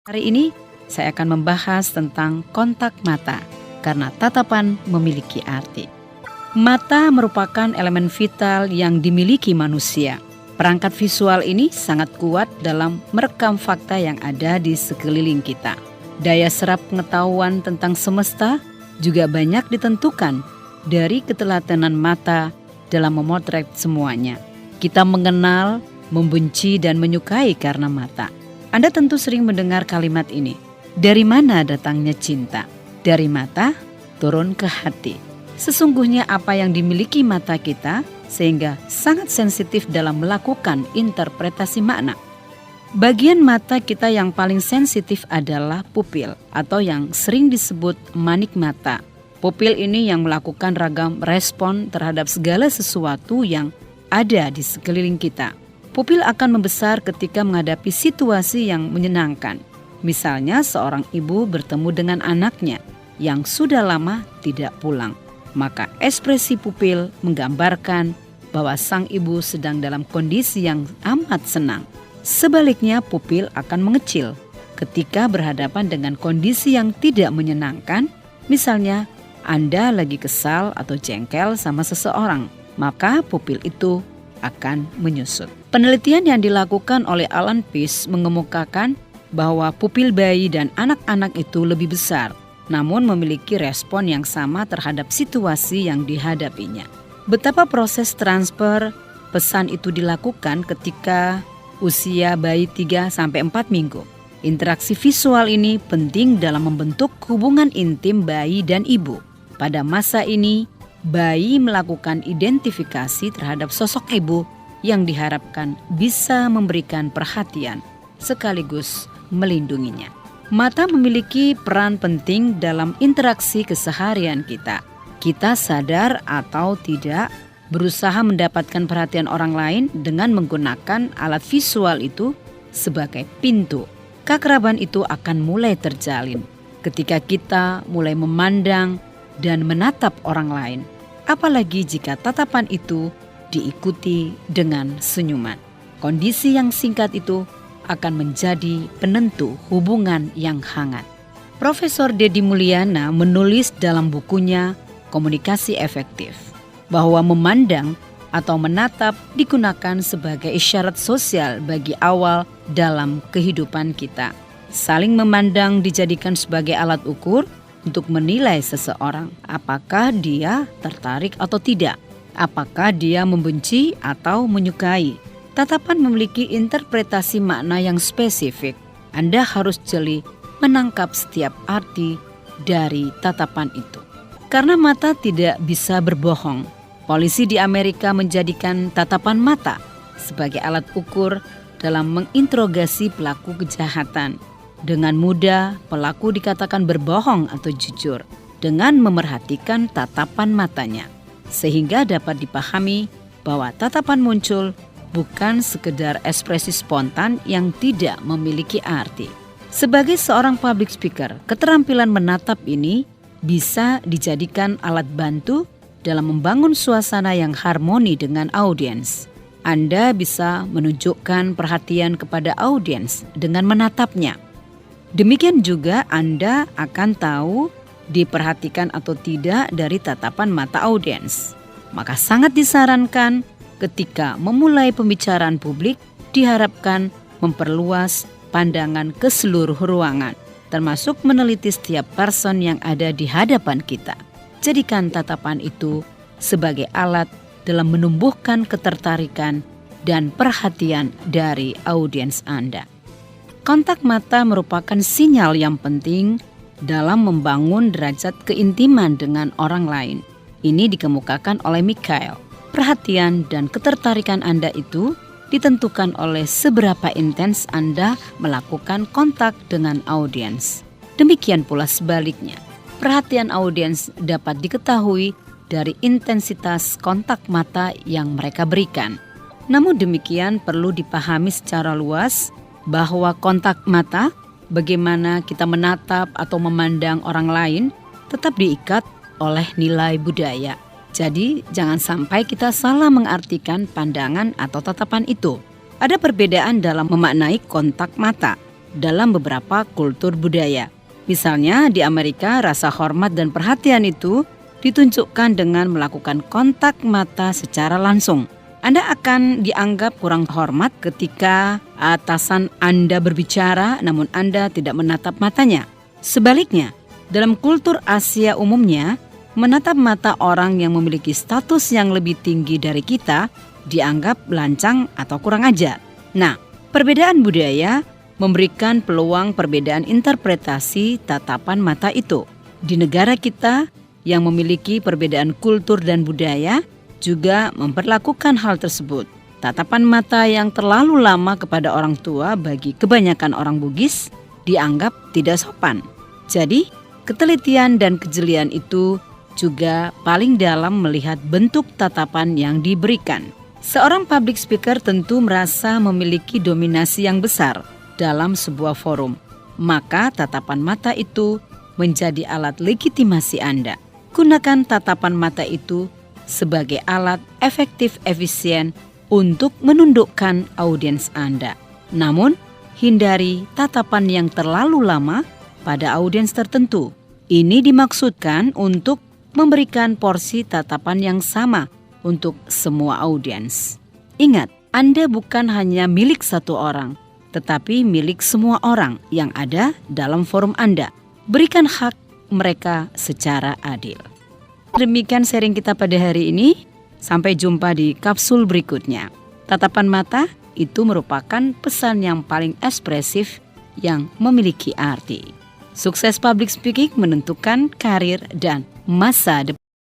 Hari ini saya akan membahas tentang kontak mata karena tatapan memiliki arti. Mata merupakan elemen vital yang dimiliki manusia. Perangkat visual ini sangat kuat dalam merekam fakta yang ada di sekeliling kita. Daya serap pengetahuan tentang semesta juga banyak ditentukan dari keteladanan mata dalam memotret semuanya. Kita mengenal, membenci, dan menyukai karena mata. Anda tentu sering mendengar kalimat ini. Dari mana datangnya cinta? Dari mata turun ke hati. Sesungguhnya apa yang dimiliki mata kita sehingga sangat sensitif dalam melakukan interpretasi makna. Bagian mata kita yang paling sensitif adalah pupil atau yang sering disebut manik mata. Pupil ini yang melakukan ragam respon terhadap segala sesuatu yang ada di sekeliling kita. Pupil akan membesar ketika menghadapi situasi yang menyenangkan. Misalnya seorang ibu bertemu dengan anaknya yang sudah lama tidak pulang. Maka ekspresi pupil menggambarkan bahwa sang ibu sedang dalam kondisi yang amat senang. Sebaliknya pupil akan mengecil ketika berhadapan dengan kondisi yang tidak menyenangkan. Misalnya Anda lagi kesal atau jengkel sama seseorang, maka pupil itu akan menyusut. Penelitian yang dilakukan oleh Alan Peace mengemukakan bahwa pupil bayi dan anak-anak itu lebih besar, namun memiliki respon yang sama terhadap situasi yang dihadapinya. Betapa proses transfer pesan itu dilakukan ketika usia bayi 3-4 minggu. Interaksi visual ini penting dalam membentuk hubungan intim bayi dan ibu. Pada masa ini, bayi melakukan identifikasi terhadap sosok ibu yang diharapkan bisa memberikan perhatian sekaligus melindunginya. Mata memiliki peran penting dalam interaksi keseharian kita. Kita sadar atau tidak berusaha mendapatkan perhatian orang lain dengan menggunakan alat visual itu sebagai pintu. Keakraban itu akan mulai terjalin ketika kita mulai memandang dan menatap orang lain. Apalagi jika tatapan itu diikuti dengan senyuman. Kondisi yang singkat itu akan menjadi penentu hubungan yang hangat. Profesor Deddy Mulyana menulis dalam bukunya Komunikasi Efektif bahwa memandang atau menatap digunakan sebagai isyarat sosial bagi awal dalam kehidupan kita. Saling memandang dijadikan sebagai alat ukur untuk menilai seseorang, apakah dia tertarik atau tidak, apakah dia membenci atau menyukai. Tatapan memiliki interpretasi makna yang spesifik. Anda harus jeli menangkap setiap arti dari tatapan itu. Karena mata tidak bisa berbohong, polisi di Amerika menjadikan tatapan mata sebagai alat ukur dalam menginterogasi pelaku kejahatan. Dengan mudah, pelaku dikatakan berbohong atau jujur dengan memerhatikan tatapan matanya, sehingga dapat dipahami bahwa tatapan muncul bukan sekedar ekspresi spontan yang tidak memiliki arti. Sebagai seorang public speaker, keterampilan menatap ini bisa dijadikan alat bantu dalam membangun suasana yang harmoni dengan audiens. Anda bisa menunjukkan perhatian kepada audiens dengan menatapnya. Demikian juga Anda akan tahu diperhatikan atau tidak dari tatapan mata audiens. Maka sangat disarankan ketika memulai pembicaraan publik diharapkan memperluas pandangan ke seluruh ruangan, termasuk meneliti setiap person yang ada di hadapan kita. Jadikan tatapan itu sebagai alat dalam menumbuhkan ketertarikan dan perhatian dari audiens Anda. Kontak mata merupakan sinyal yang penting dalam membangun derajat keintiman dengan orang lain. Ini dikemukakan oleh Mikhail. Perhatian dan ketertarikan Anda itu ditentukan oleh seberapa intens Anda melakukan kontak dengan audiens. Demikian pula sebaliknya. Perhatian audiens dapat diketahui dari intensitas kontak mata yang mereka berikan. Namun demikian perlu dipahami secara luas bahwa kontak mata, bagaimana kita menatap atau memandang orang lain, tetap diikat oleh nilai budaya. Jadi jangan sampai kita salah mengartikan pandangan atau tatapan itu. Ada perbedaan dalam memaknai kontak mata. dalam beberapa kultur budaya. Misalnya di Amerika, rasa hormat dan perhatian itu ditunjukkan dengan melakukan kontak mata secara langsung. Anda akan dianggap kurang hormat ketika atasan Anda berbicara namun Anda tidak menatap matanya. Sebaliknya, dalam kultur Asia umumnya, menatap mata orang yang memiliki status yang lebih tinggi dari kita dianggap lancang atau kurang ajar. Nah, perbedaan budaya memberikan peluang perbedaan interpretasi tatapan mata itu. Di negara kita yang memiliki perbedaan kultur dan budaya, juga memperlakukan hal tersebut. Tatapan mata yang terlalu lama kepada orang tua bagi kebanyakan orang Bugis dianggap tidak sopan. Jadi, ketelitian dan kejelian itu juga paling dalam melihat bentuk tatapan yang diberikan. Seorang public speaker tentu merasa memiliki dominasi yang besar dalam sebuah forum. Maka tatapan mata itu menjadi alat legitimasi Anda. Gunakan tatapan mata itu sebagai alat efektif efisien untuk menundukkan audiens Anda. Namun, hindari tatapan yang terlalu lama pada audiens tertentu. Ini dimaksudkan untuk memberikan porsi tatapan yang sama untuk semua audiens. Ingat, Anda bukan hanya milik satu orang, tetapi milik semua orang yang ada dalam forum Anda. Berikan hak mereka secara adil. Demikian sharing kita pada hari ini. Sampai jumpa di kapsul berikutnya. Tatapan mata itu merupakan pesan yang paling ekspresif yang memiliki arti. Sukses public speaking menentukan karir dan masa depan.